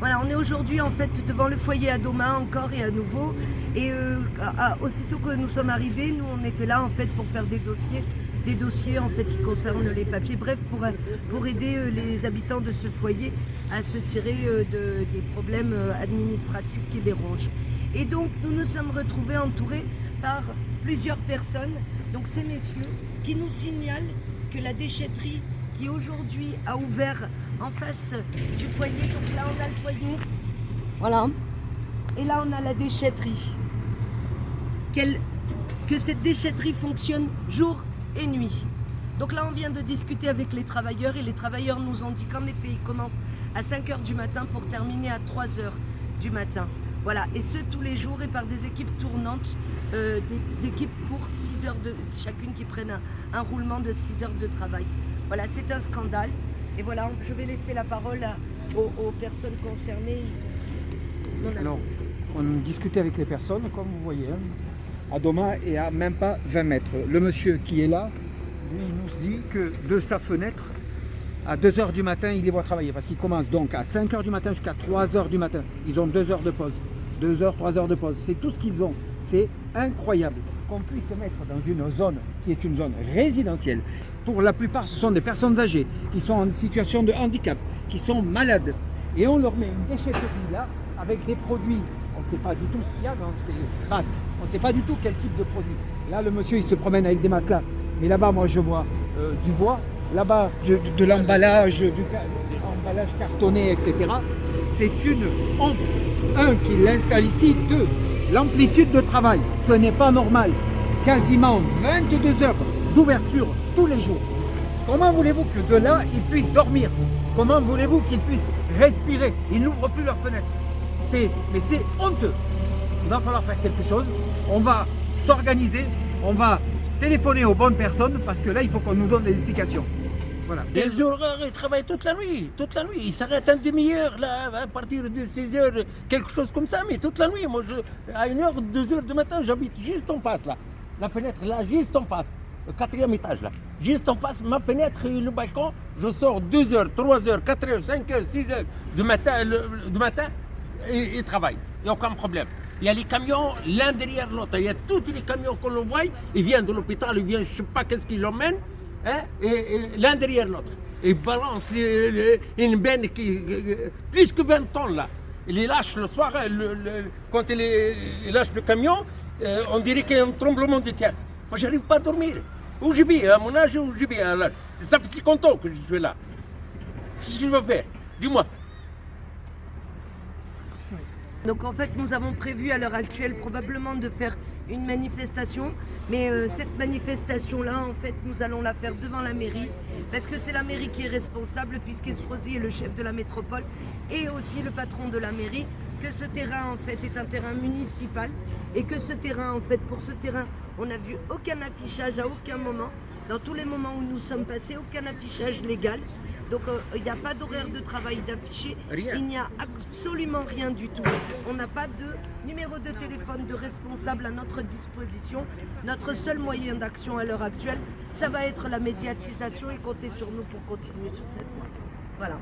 Voilà, on est aujourd'hui en fait devant le foyer à Doma encore et à nouveau. Et aussitôt que nous sommes arrivés, nous on était là en fait pour faire des dossiers en fait qui concernent les papiers, bref pour aider les habitants de ce foyer à se tirer des problèmes administratifs qui les rongent. Et donc nous nous sommes retrouvés entourés par plusieurs personnes, donc ces messieurs qui nous signalent que la déchetterie qui aujourd'hui a ouvert en face du foyer, donc là on a le foyer, voilà, et là on a la déchetterie, que cette déchetterie fonctionne jour et nuit. Donc là on vient de discuter avec les travailleurs et les travailleurs nous ont dit qu'en effet ils commencent à 5h du matin pour terminer à 3h du matin. Voilà, et ce tous les jours et par des équipes tournantes, des équipes pour 6 heures chacune qui prennent un roulement de 6 heures de travail. Voilà, c'est un scandale. Et voilà, je vais laisser la parole aux personnes concernées. Alors, on discutait avec les personnes, comme vous voyez, à Doma et à même pas 20 mètres. Le monsieur qui est là, lui, il nous dit que de sa fenêtre, à 2h du matin, il les voit travailler. Parce qu'il commence donc à 5h du matin jusqu'à 3h du matin. Ils ont 2 heures de pause. 2 heures, 3 heures de pause. C'est tout ce qu'ils ont. C'est incroyable qu'on puisse se mettre dans une zone qui est une zone résidentielle. Pour la plupart, ce sont des personnes âgées qui sont en situation de handicap, qui sont malades. Et on leur met une déchetterie là avec des produits. On ne sait pas du tout ce qu'il y a dans ces bacs. On ne sait pas du tout quel type de produit. Là, le monsieur, il se promène avec des matelas. Mais là-bas, moi, je vois du bois. Là-bas, de l'emballage, emballage cartonné, etc. C'est une honte. Un, qu'il l'installe ici. Deux, l'amplitude de travail. Ce n'est pas normal. Quasiment 22 heures d'ouverture tous les jours. Comment voulez-vous que de là, ils puissent dormir? Comment voulez-vous qu'ils puissent respirer? Ils n'ouvrent plus leurs fenêtres. Mais c'est honteux. Il va falloir faire quelque chose. On va s'organiser. On va téléphoner aux bonnes personnes parce que là, il faut qu'on nous donne des explications. Voilà. Et le jour, ils travaillent toute la nuit. Ils s'arrêtent une demi-heure, là, à partir de 6h, quelque chose comme ça, mais toute la nuit. Moi, à 1h, 2h du matin, j'habite juste en face, là. La fenêtre, là, juste en face. Le 4e étage, là. Juste en face, ma fenêtre et le balcon, je sors 2h, 3h, 4h, 5h, 6h du matin, et ils travaillent. Il n'y a aucun problème. Il y a les camions l'un derrière l'autre. Il y a tous les camions qu'on le voit. Ils viennent de l'hôpital, ils viennent, je ne sais pas qu'est-ce qu'ils l'emmènent, hein, et l'un derrière l'autre. Ils balancent une benne qui plus que 20 tonnes là. Ils les lâchent le soir, quand ils lâchent le camion, on dirait qu'il y a un tremblement de terre. Moi, je n'arrive pas à dormir. Où je vis, à mon âge, où je vis. Ça fait 50 ans que je suis là. Qu'est-ce que je veux faire? Dis-moi. Donc en fait, nous avons prévu à l'heure actuelle probablement de faire une manifestation, mais cette manifestation-là, en fait, nous allons la faire devant la mairie, parce que c'est la mairie qui est responsable, puisqu'Estrosi est le chef de la métropole et aussi le patron de la mairie, que ce terrain, en fait, est un terrain municipal, et que ce terrain, en fait, pour ce terrain, on n'a vu aucun affichage à aucun moment, dans tous les moments où nous sommes passés, aucun affichage légal. Donc il n'y a pas d'horaire de travail d'affiché, il n'y a absolument rien du tout. On n'a pas de numéro de téléphone de responsable à notre disposition. Notre seul moyen d'action à l'heure actuelle, ça va être la médiatisation et compter sur nous pour continuer sur cette voie. Voilà.